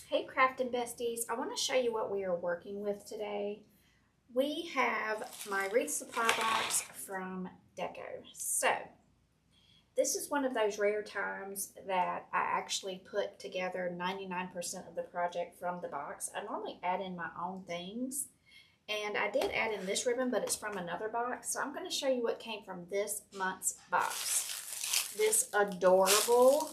Hey crafting besties, I want to show you what we are working with today. We have my Wreath Supply Box from Deco. So this is one of those rare times that I actually put together 99% of the project from the box. I normally add in my own things, and I did add in this ribbon, but it's from another box. So I'm going to show you what came from this month's box. This adorable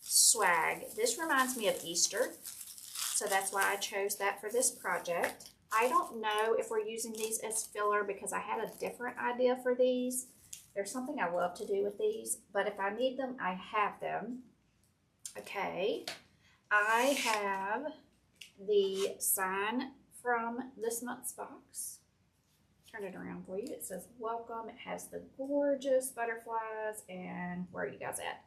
swag. This reminds me of Easter, so that's why I chose that for this project. I don't know if we're using these as filler because I had a different idea for these. There's something I love to do with these, but if I need them, I have them. Okay, I have the sign from this month's box. Turn it around for you. It says welcome. It has the gorgeous butterflies, and where are you guys at?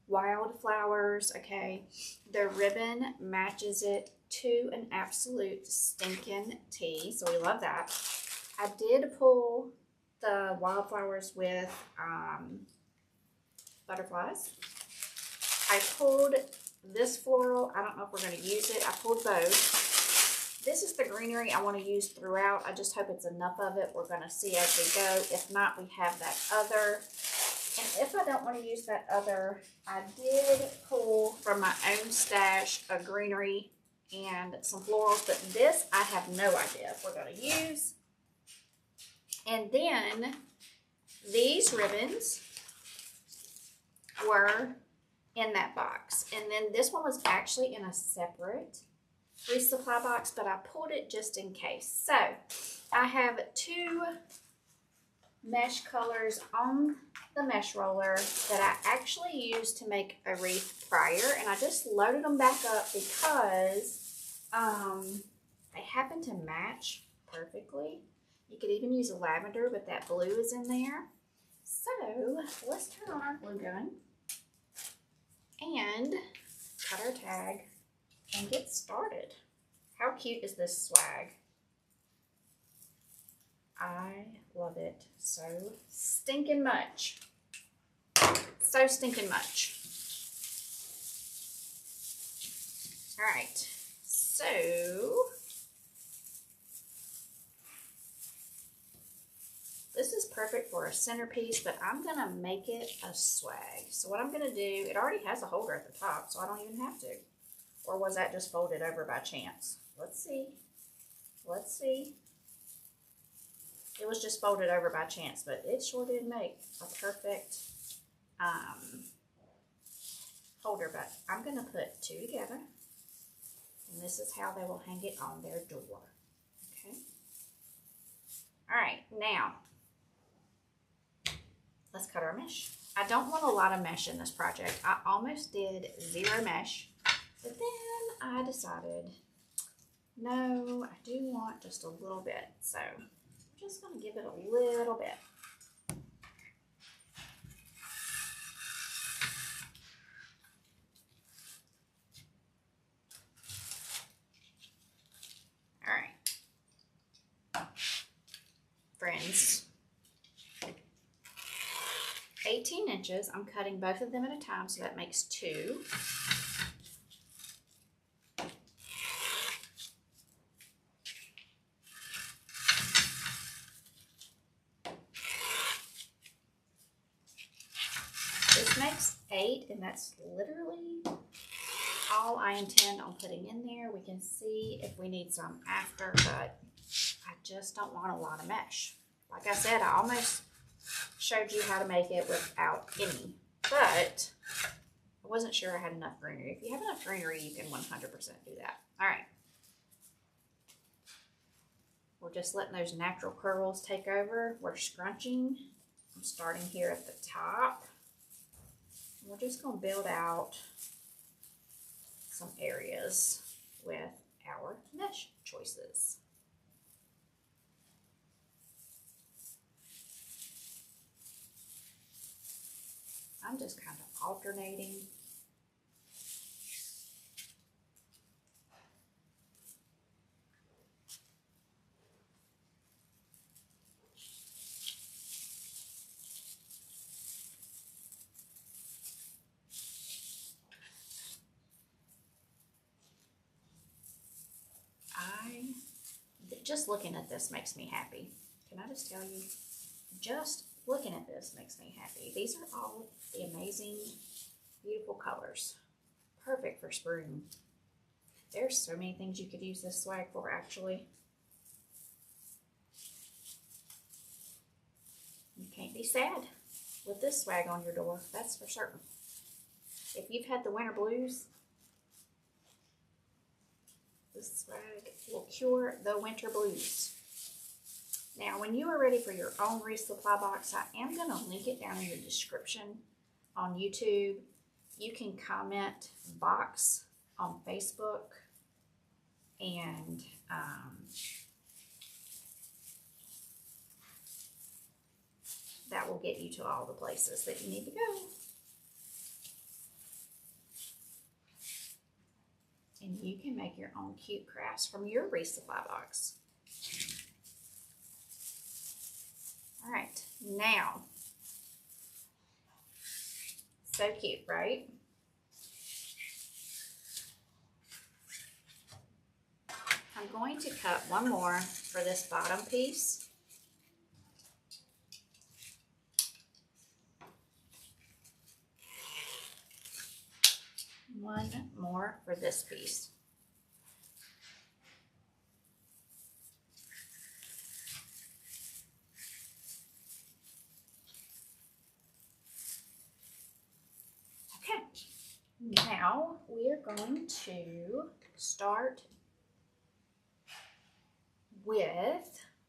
Wildflowers. Okay, the ribbon matches it to an absolute stinking T, so we love that. I did pull the wildflowers with butterflies. I pulled this floral. I don't know if we're going to use it. I pulled both. This is the greenery I want to use throughout. I just hope it's enough of it. We're going to see as we go. If not, we have that other. And if I don't want to use that other, I did pull from my own stash a greenery and some florals, but this I have no idea if we're going to use. And then these ribbons were in that box. And then this one was actually in a separate Wreath Supply box, but I pulled it just in case. So I have two mesh colors on the mesh roller that I actually used to make a wreath prior, and I just loaded them back up because they happen to match perfectly. You could even use a lavender, but that blue is in there. So let's turn on our glue gun and cut our tag and get started. How cute is this swag? I love it so stinking much. So stinking much. All right, so this is perfect for a centerpiece, but I'm gonna make it a swag. So what I'm gonna do, it already has a holder at the top, so I don't even have to. Or was that just folded over by chance? Let's see. Let's see. It was just folded over by chance, but it sure did make a perfect holder. But I'm going to put two together, and this is how they will hang it on their door. Okay. All right, now let's cut our mesh. I don't want a lot of mesh in this project. I almost did zero mesh, but then I decided, no, I do want just a little bit. So I'm just going to give it a little bit. All right, friends, 18 inches. I'm cutting both of them at a time, so that makes two. This makes 8, and that's literally all I intend on putting in there. We can see if we need some after, but I just don't want a lot of mesh. Like I said, I almost showed you how to make it without any, but I wasn't sure I had enough greenery. If you have enough greenery, you can 100% do that. All right. We're just letting those natural curls take over. We're scrunching. I'm starting here at the top. We're just going to build out some areas with our mesh choices. I'm just kind of alternating. just looking at this makes me happy. Can I just tell you? Just looking at this makes me happy. These are all the amazing, beautiful colors. Perfect for spring. There's so many things you could use this swag for, actually. You can't be sad with this swag on your door, that's for certain. If you've had the winter blues, this swag will cure the winter blues. Now, when you are ready for your own Wreath Supply Box, I am going to link it down in the description on YouTube. You can comment box on Facebook, and that will get you to all the places that you need to go. And you can make your own cute crafts from your Wreath Supply Box. All right, now, so cute, right? I'm going to cut one more for this bottom piece. One more for this piece. Okay, now we are going to start with,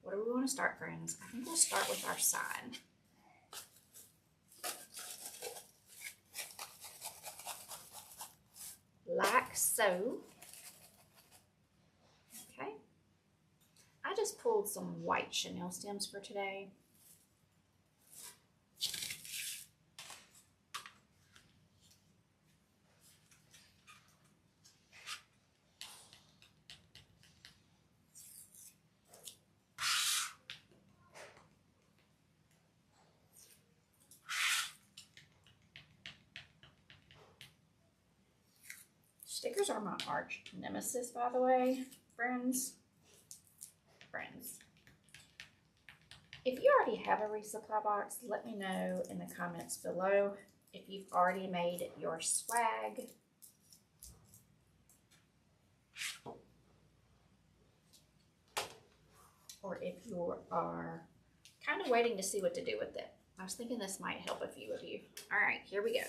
what do we want to start, friends? I think we'll start with our sign. Like so. Okay. I just pulled some white chenille stems for today. Stickers are my arch nemesis, by the way, friends. If you already have a Wreath Supply Box, let me know in the comments below if you've already made your swag. Or if you are kind of waiting to see what to do with it. I was thinking this might help a few of you. All right, here we go.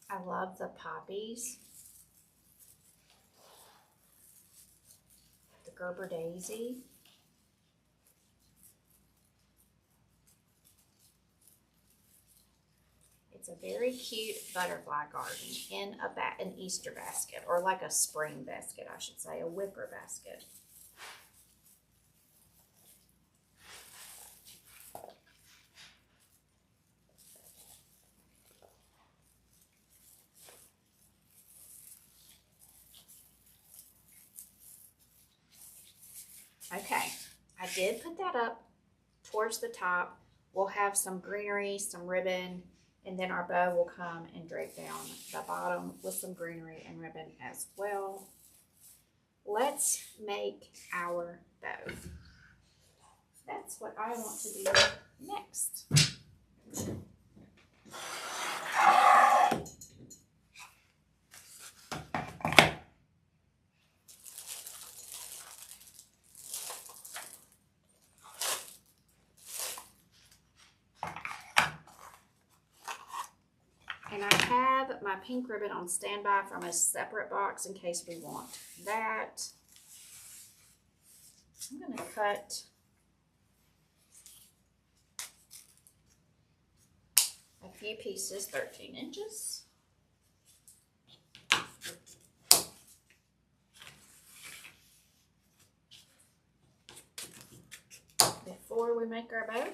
I love the poppies, the Gerber daisy. It's a very cute butterfly garden in an Easter basket, or like a spring basket, I should say, a wicker basket. Okay, I did put that up towards the top. We'll have some greenery, some ribbon, and then our bow will come and drape down the bottom with some greenery and ribbon as well. Let's make our bow. That's what I want to do next. And I have my pink ribbon on standby from a separate box in case we want that. I'm going to cut a few pieces, 13 inches. Before we make our bow.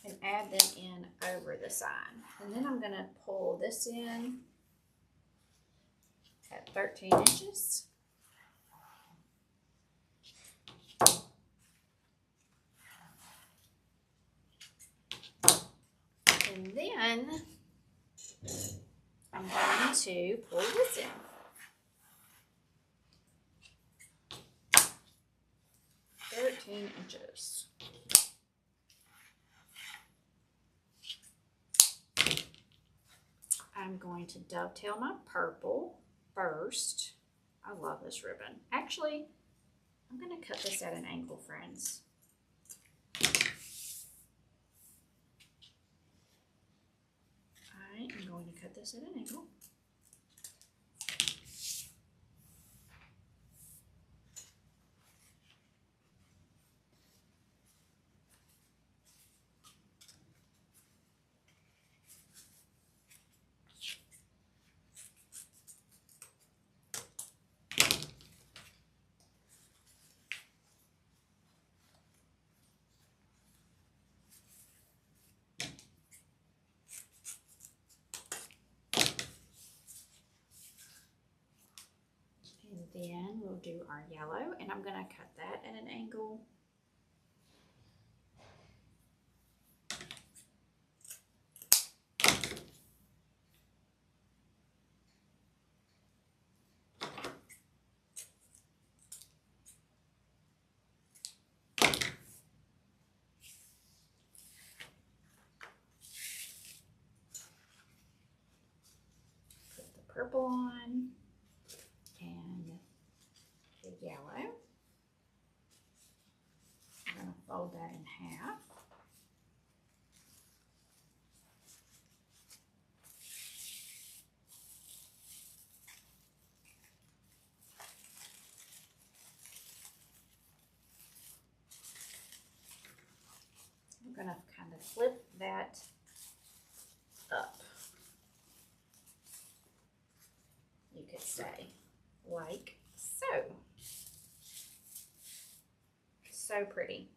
And add them in over the sign. And then I'm going to pull this in at 13 inches. And then I'm going to pull this in. 13 inches. I'm going to dovetail my purple first. I love this ribbon. Actually, I'm going to cut this at an angle, friends. I am going to cut this at an angle. And then we'll do our yellow, and I'm going to cut that at an angle. Put the purple on. And the yellow. I'm going to fold that in half. I'm going to kind of flip that up, you could say, like so. So pretty.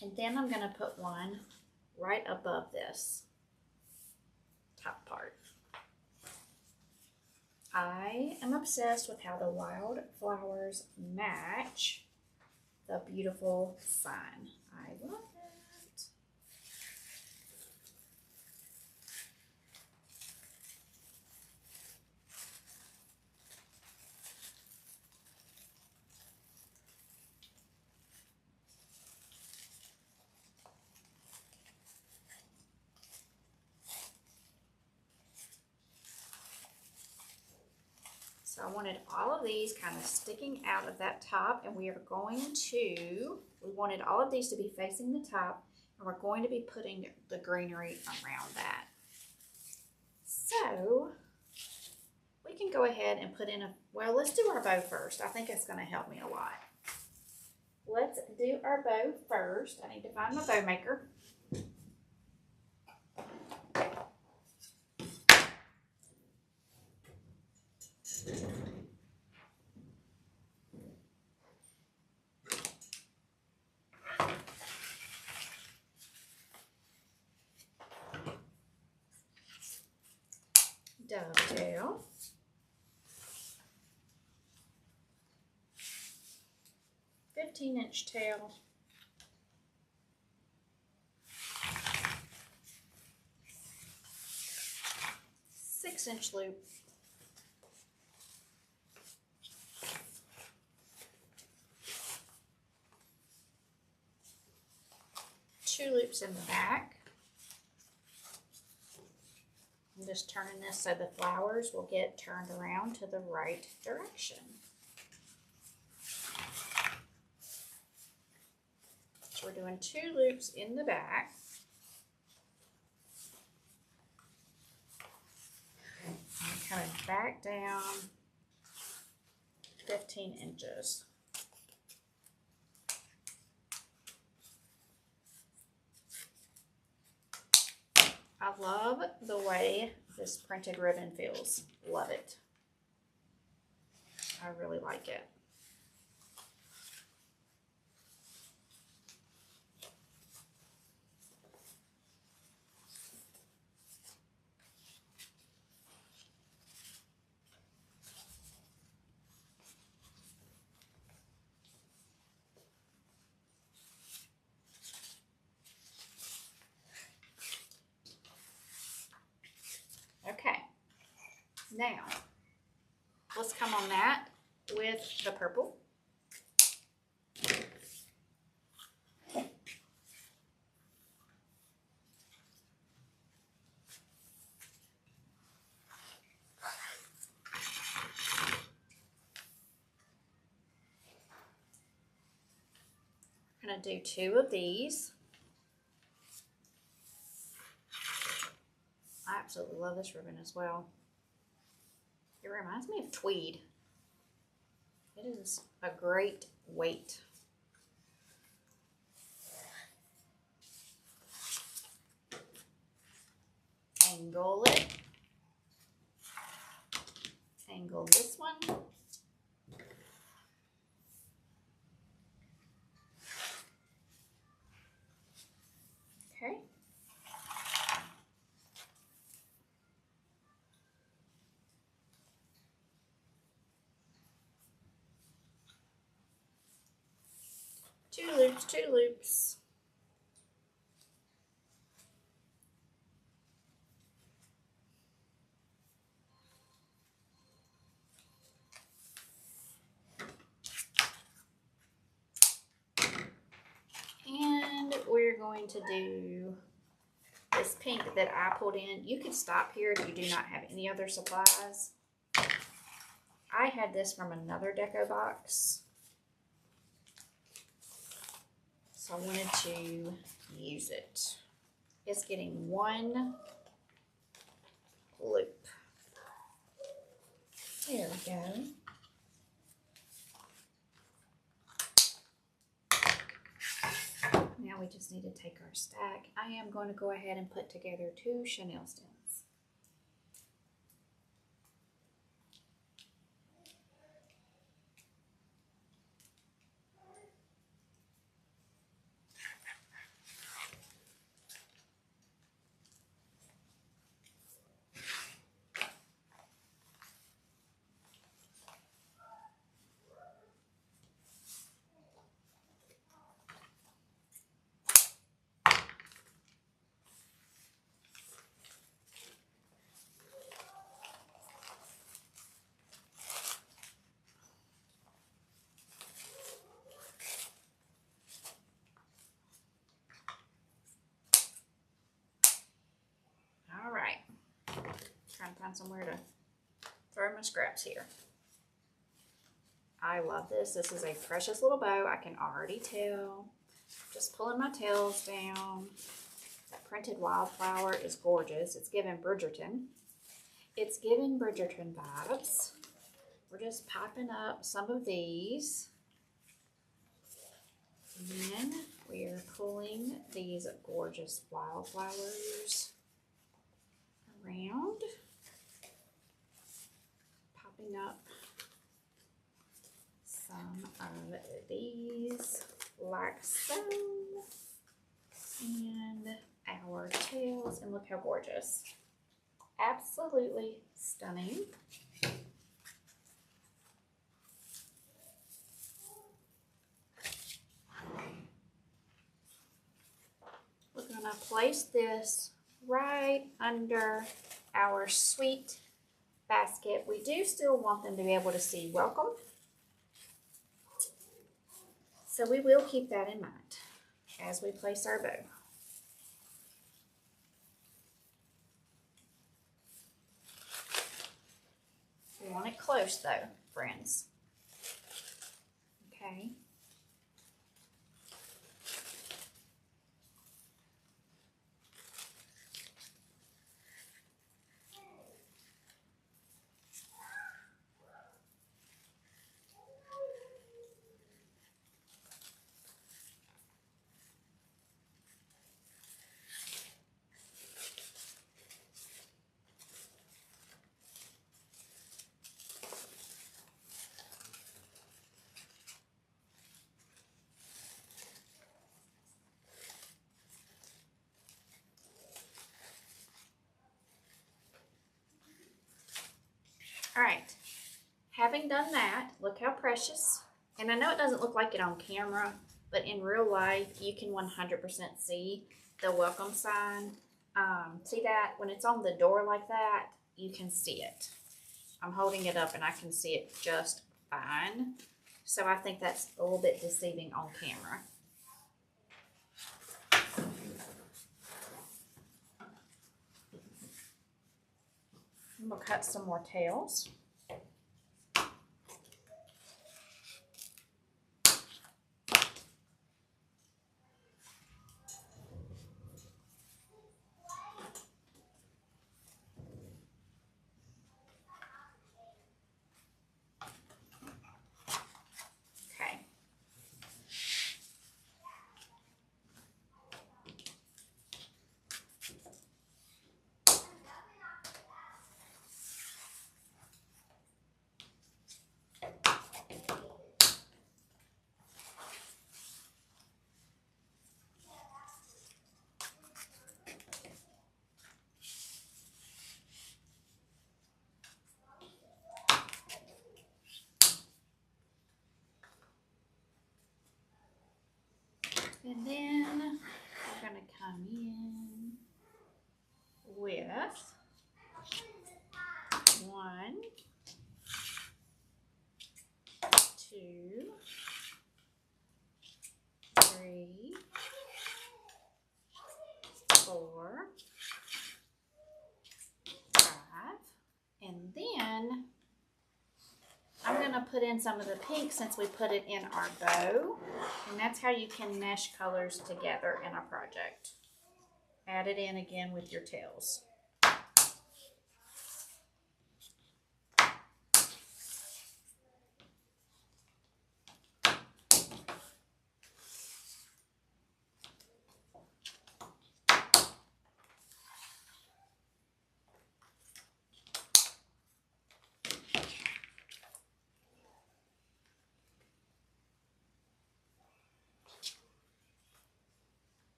And then I'm going to put one right above this top part. I am obsessed with how the wild flowers match the beautiful sign. I love it. So I wanted all of these kind of sticking out of that top, and we wanted all of these to be facing the top, and we're going to be putting the greenery around that. So we can go ahead and put in well, let's do our bow first. I think it's going to help me a lot. Let's do our bow first. I need to find my bow maker. Dovetail. "15" tail. "6" loop. Two loops in the back. just turning this so the flowers will get turned around to the right direction. So we're doing 2 loops in the back. And coming back down 15 inches. I love the way this printed ribbon feels. Love it. I really like it. Okay, now let's come on that with the purple. I'm going to do 2 of these. I absolutely love this ribbon as well. It reminds me of tweed. It is a great weight. Angle it. Angle this one. Okay. Two loops, 2 loops. And we're going to do this pink that I pulled in. You can stop here if you do not have any other supplies. I had this from another deco box, so I wanted to use it. It's getting 1 loop. There we go. Now we just need to take our stack. I am going to go ahead and put together 2 chenille stems. All right, trying to find somewhere to throw my scraps here. I love this. This is a precious little bow. I can already tell. Just pulling my tails down. That printed wildflower is gorgeous. It's giving Bridgerton. It's giving Bridgerton vibes. We're just popping up some of these. And then we are pulling these gorgeous wildflowers around. Popping up some of these like so. And our tails, and look how gorgeous. Absolutely stunning. We're gonna place this right under our sweet basket. We do still want them to be able to see welcome, so we will keep that in mind as we place our bow. want it close though, friends. Okay. All right, having done that, look how precious. And I know it doesn't look like it on camera, but in real life, you can 100% see the welcome sign. See that? When it's on the door like that, you can see it. I'm holding it up and I can see it just fine. So I think that's a little bit deceiving on camera. And we'll cut some more tails. Okay. And then we're going to come in with 1, 2, 3, 4, 5, and then I'm going to put in some of the pink since we put it in our bow, and that's how you can mesh colors together in a project. Add it in again with your tails.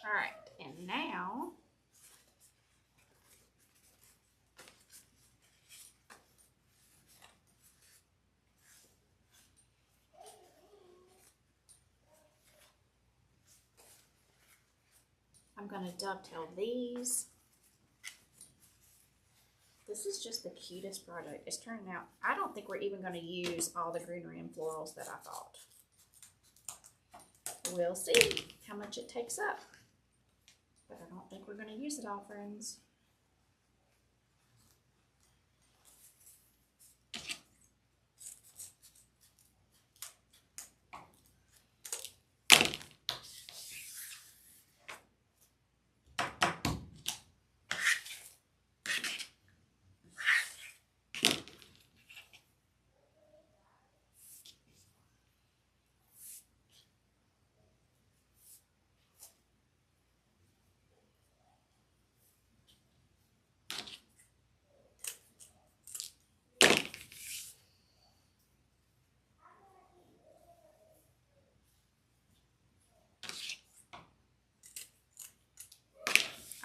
All right, and now I'm going to dovetail these. This is just the cutest project. It's turning out, I don't think we're even going to use all the greenery and florals that I thought. We'll see how much it takes up. But I don't think we're going to use it all, friends.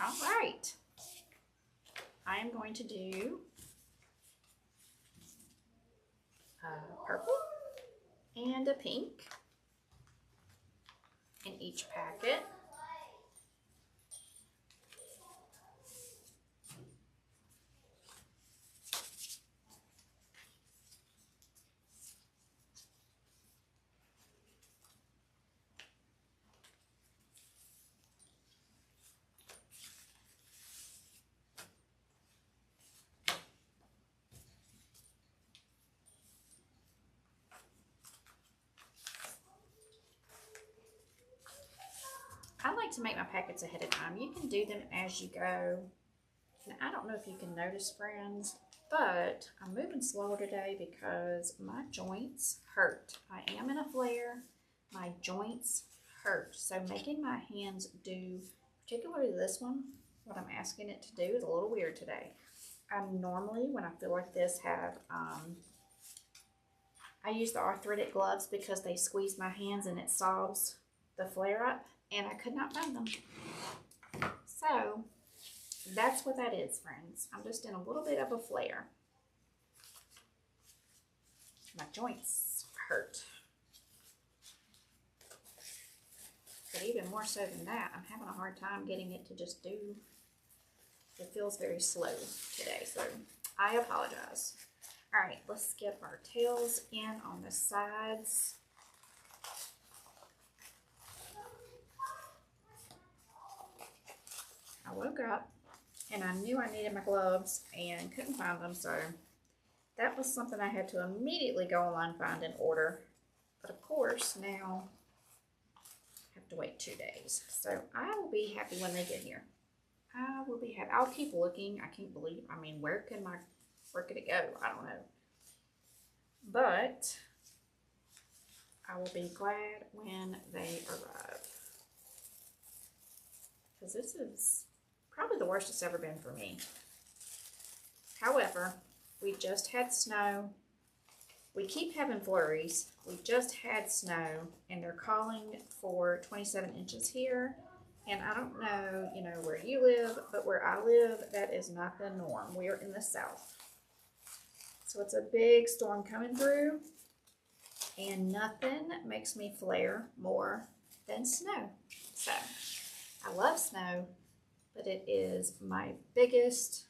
All right, I am going to do a purple and a pink in each packet. to make my packets ahead of time. You can do them as you go. And I don't know if you can notice, friends, but I'm moving slow today because my joints hurt. I am in a flare. My joints hurt. So making my hands do, particularly this one, what I'm asking it to do is a little weird today. I normally, when I feel like this, have, I use the arthritic gloves because they squeeze my hands and it solves the flare up, and I could not find them. So that's what that is, friends. I'm just in a little bit of a flare. My joints hurt. But even more so than that, I'm having a hard time getting it to just do. It feels very slow today, so I apologize. All right, let's get our tails in on the sides. I woke up and I knew I needed my gloves and couldn't find them, so that was something I had to immediately go online, find, and order. But of course, now I have to wait 2 days. So I will be happy when they get here. I will be happy. I'll keep looking. I can't believe, I mean, where could it go? I don't know. But I will be glad when they arrive. Because this is probably the worst it's ever been for me. However, we just had snow. We keep having flurries. We just had snow, and they're calling for 27 inches here. And I don't know, you know, where you live, but where I live, that is not the norm. We are in the south. So it's a big storm coming through, and nothing makes me flare more than snow. So I love snow, but it is my biggest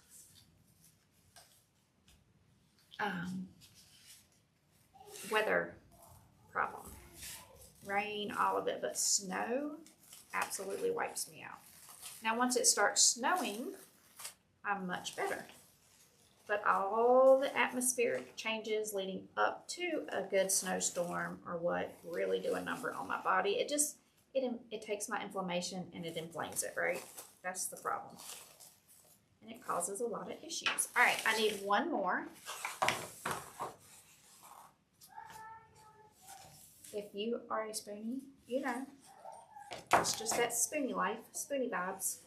weather problem. Rain, all of it, but snow absolutely wipes me out. Now, once it starts snowing, I'm much better. But all the atmospheric changes leading up to a good snowstorm are what really do a number on my body. It takes my inflammation and it inflames it, right? That's the problem. And it causes a lot of issues. All right, I need one more. If you are a spoonie, you know, it's just that spoonie life, spoonie vibes.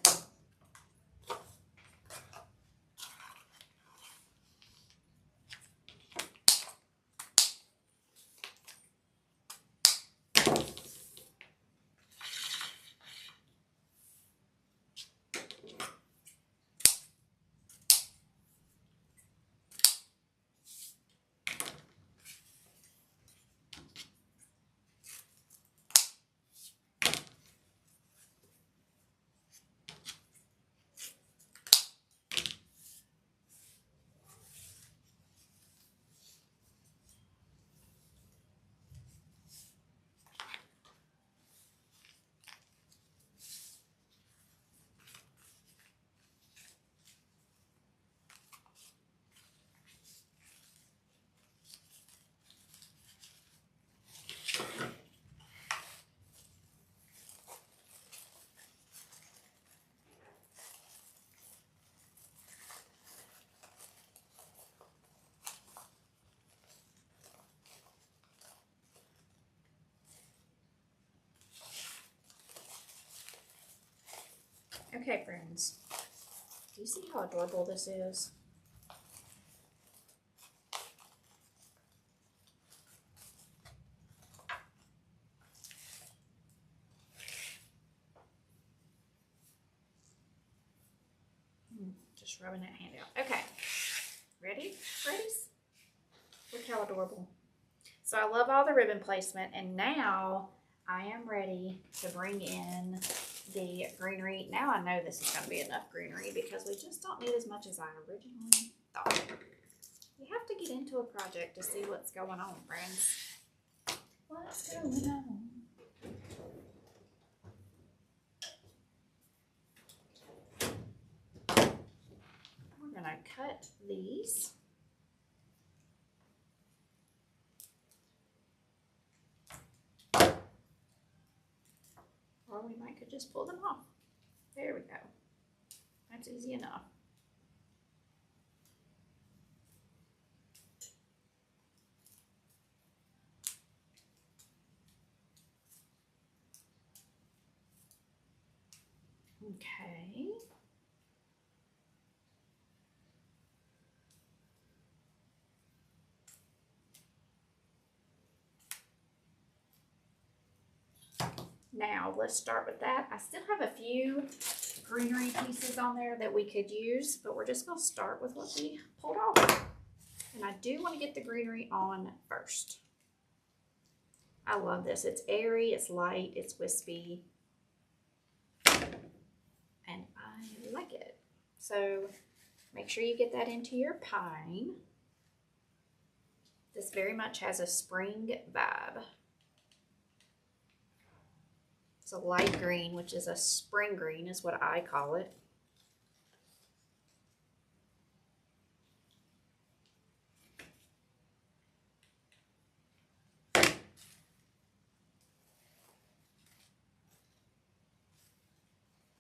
Okay, friends, do you see how adorable this is? Just rubbing that hand out. Okay, ready? Readies? Look how adorable. So I love all the ribbon placement, and now I am ready to bring in the greenery. Now I know this is going to be enough greenery because we just don't need as much as I originally thought. You have to get into a project to see what's going on, friends. What's going on? We're going to cut these. Or we might could just pull them off. There we go. That's easy enough. Okay. Now let's start with that. I still have a few greenery pieces on there that we could use, but we're just going to start with what we pulled off. And I do want to get the greenery on first. I love this. It's airy, it's light, it's wispy, and I like it. So make sure you get that into your pine. This very much has a spring vibe. It's a light green, which is a spring green is what I call it.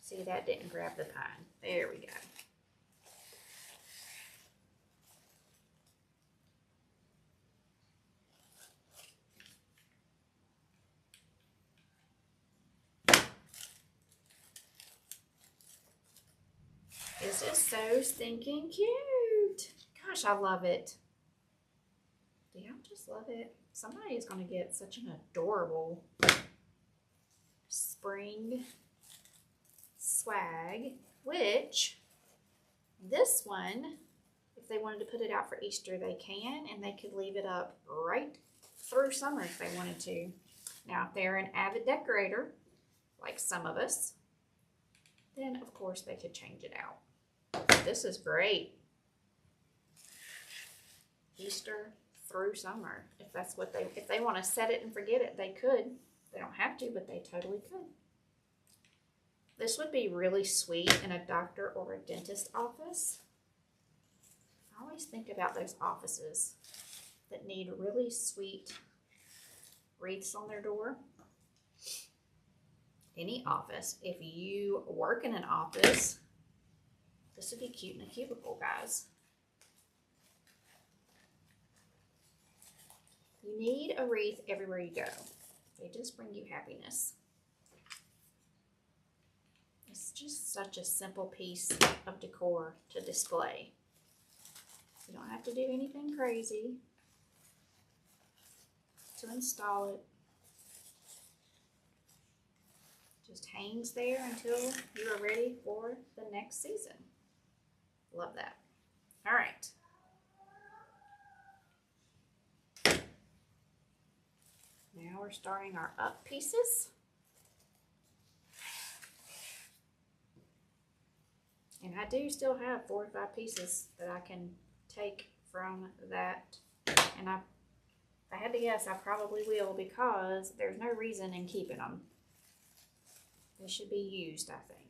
See, that didn't grab the pine. There we go. This is so stinking cute. Gosh, I love it. Do y'all just love it? Somebody is going to get such an adorable spring swag, which this one, if they wanted to put it out for Easter, they can, and they could leave it up right through summer if they wanted to. Now, if they're an avid decorator, like some of us, then of course they could change it out. This is great. Easter through summer. If they want to set it and forget it, they could. They don't have to, but they totally could. This would be really sweet in a doctor or a dentist office. I always think about those offices that need really sweet wreaths on their door. Any office. If you work in an office, this would be cute in a cubicle, guys. You need a wreath everywhere you go. They just bring you happiness. It's just such a simple piece of decor to display. You don't have to do anything crazy to install it. Just hangs there until you are ready for the next season. Love that. All right. Now we're starting our up pieces. And I do still have 4 or 5 pieces that I can take from that. And if I had to guess, I probably will, because there's no reason in keeping them. They should be used, I think.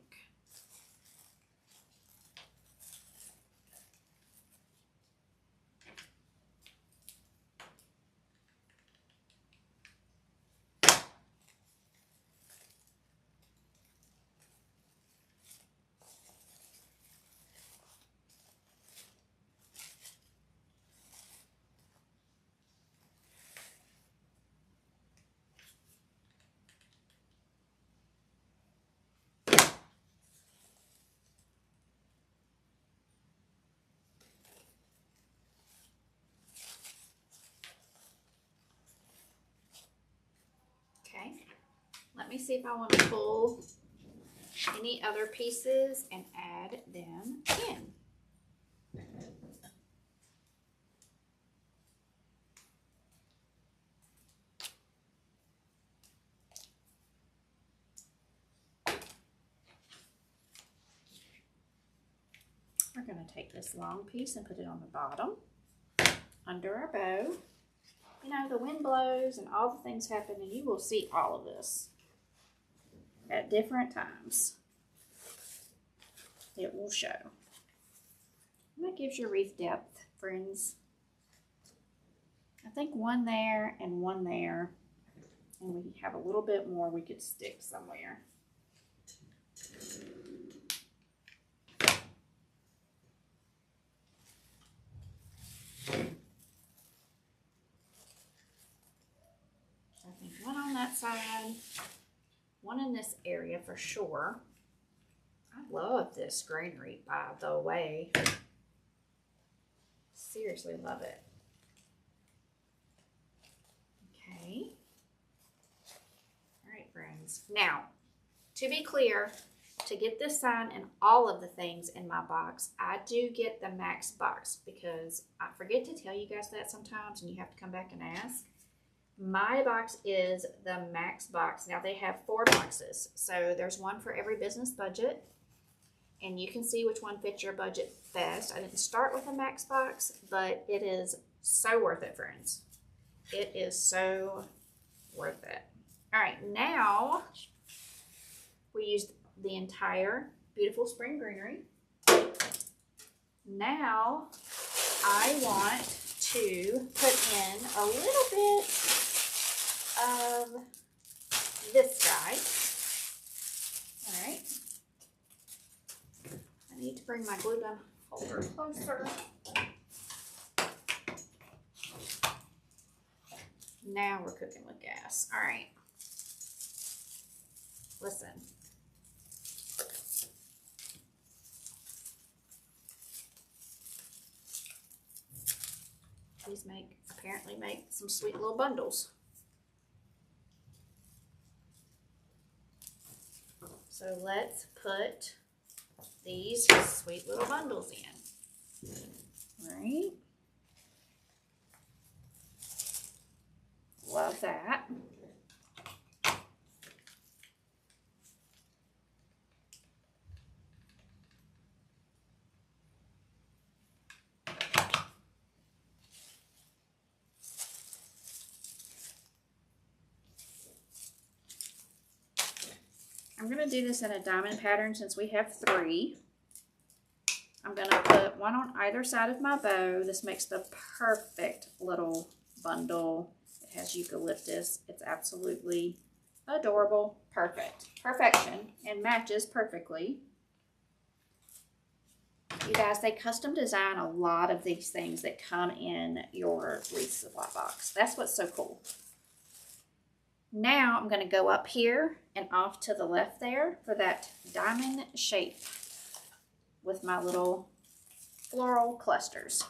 Let me see if I want to pull any other pieces and add them in. We're going to take this long piece and put it on the bottom under our bow. You know, the wind blows and all the things happen, and you will see all of this at different times. It will show. And that gives your wreath depth, friends. I think one there and one there, and we have a little bit more we could stick somewhere. in this area for sure. I love this greenery, by the way. Seriously love it. Okay. All right, friends. Now, to be clear, to get this sign and all of the things in my box, I do get the max box because I forget to tell you guys that sometimes and you have to come back and ask. My box is the max box. Now they have 4 boxes. So there's one for every business budget and you can see which one fits your budget best. I didn't start with a max box, but it is so worth it, friends. It is so worth it. All right, now we used the entire beautiful spring greenery. Now I want to put in a little bit of this guy. All right. I need to bring my glue gun holder closer. Now we're cooking with gas. All right. Listen. These apparently make some sweet little bundles. So let's put these sweet little bundles in. All right. Love that. I'm going to do this in a diamond pattern since we have 3. I'm going to put one on either side of my bow. This makes the perfect little bundle. It has eucalyptus. It's absolutely adorable. Perfect. Perfection. And matches perfectly. You guys, they custom design a lot of these things that come in your Wreath Supply Box. That's what's so cool. Now I'm going to go up here and off to the left there for that diamond shape with my little floral clusters.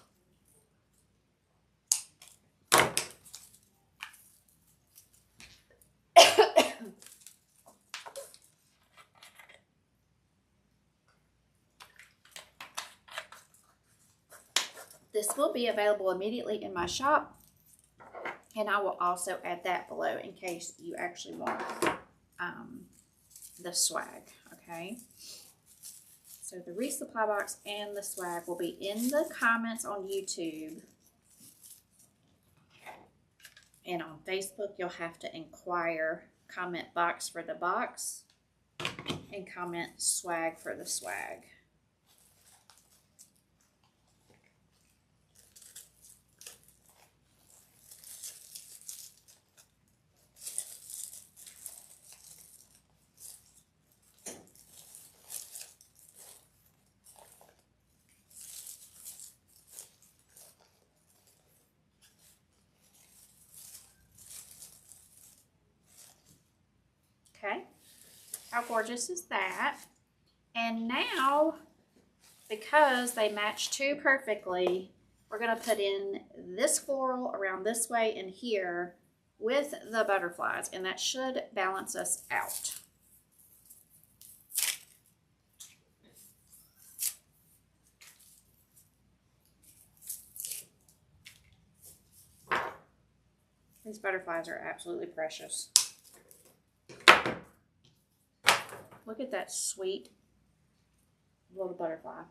This will be available immediately in my shop. And I will also add that below in case you actually want the swag, okay? So the Wreath Supply Box and the swag will be in the comments on YouTube. And on Facebook, you'll have to inquire, comment box for the box, and comment swag for the swag. Okay, how gorgeous is that? And now, because they match too perfectly, we're going to put in this floral around this way and here with the butterflies, and that should balance us out. These butterflies are absolutely precious. Look at that sweet little butterfly.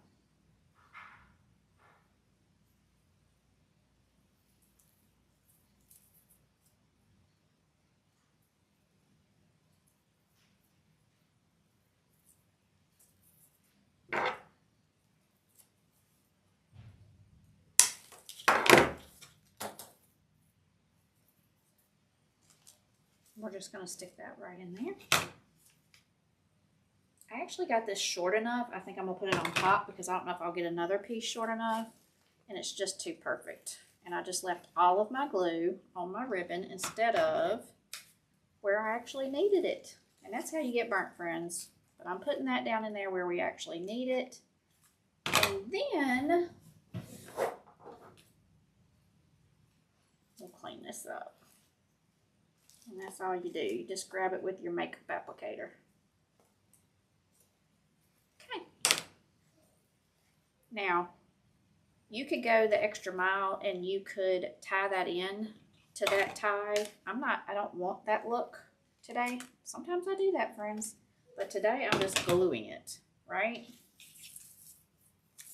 We're just going to stick that right in there. I actually got this short enough. I think I'm going to put it on top because I don't know if I'll get another piece short enough. And it's just too perfect. And I just left all of my glue on my ribbon instead of where I actually needed it. And that's how you get burnt, friends. But I'm putting that down in there where we actually need it. And then we'll clean this up. And that's all you do. You just grab it with your makeup applicator. Okay. Now, you could go the extra mile and you could tie that in to that tie. I don't want that look today. Sometimes I do that, friends. But today I'm just gluing it, right?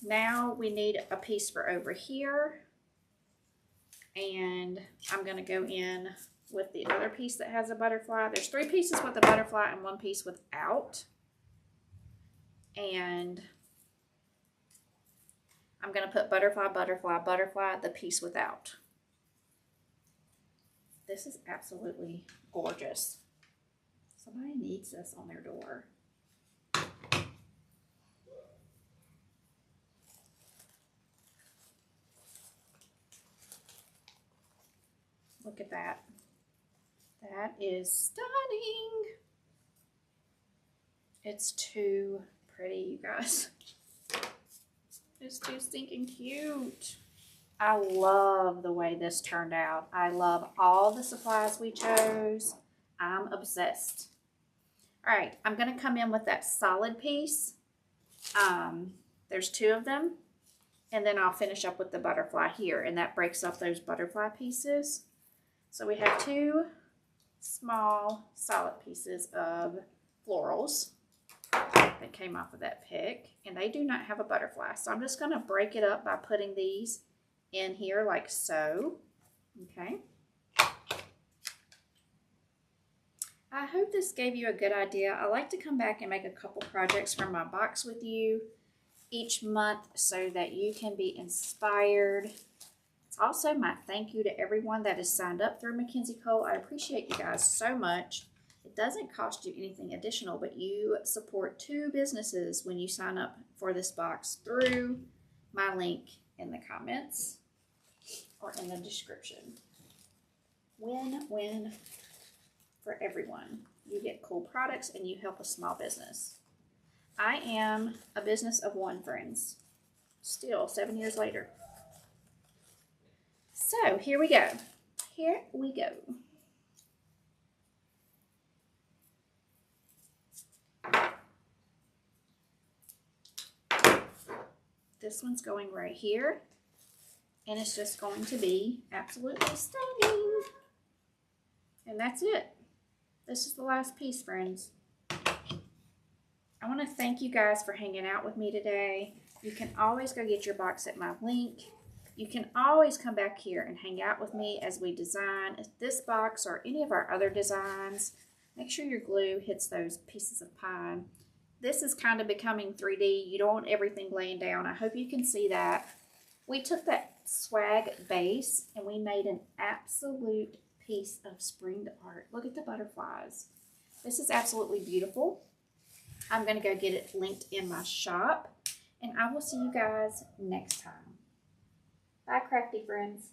Now we need a piece for over here. And I'm going to go in with the other piece that has a butterfly. There's 3 pieces with a butterfly and 1 piece without. And I'm going to put butterfly, butterfly, butterfly, the piece without. This is absolutely gorgeous. Somebody needs this on their door. Look at that. That is stunning. It's too pretty, you guys. It's too stinking cute. I love the way this turned out. I love all the supplies we chose. I'm obsessed. All right, I'm going to come in with that solid piece. There's 2 of them. And then I'll finish up with the butterfly here. And that breaks up those butterfly pieces. So we have 2 small solid pieces of florals that came off of that pick. And they do not have a butterfly. So I'm just going to break it up by putting these in here like so. Okay. I hope this gave you a good idea. I like to come back and make a couple projects from my box with you each month so that you can be inspired. It's also my thank you to everyone that has signed up through Mackenzie Cole. I appreciate you guys so much. It doesn't cost you anything additional, but you support 2 businesses when you sign up for this box through my link in the comments or in the description. Win-win for everyone. You get cool products and you help a small business. I am a business of 1, friends. Still, 7 years later. So, here we go. Here we go. This one's going right here. And it's just going to be absolutely stunning. And that's it. This is the last piece, friends. I want to thank you guys for hanging out with me today. You can always go get your box at my link. You can always come back here and hang out with me as we design this box or any of our other designs. Make sure your glue hits those pieces of pine. This is kind of becoming 3D. You don't want everything laying down. I hope you can see that. We took that swag base and we made an absolute piece of spring art. Look at the butterflies. This is absolutely beautiful. I'm going to go get it linked in my shop, and I will see you guys next time. Bye, crafty friends.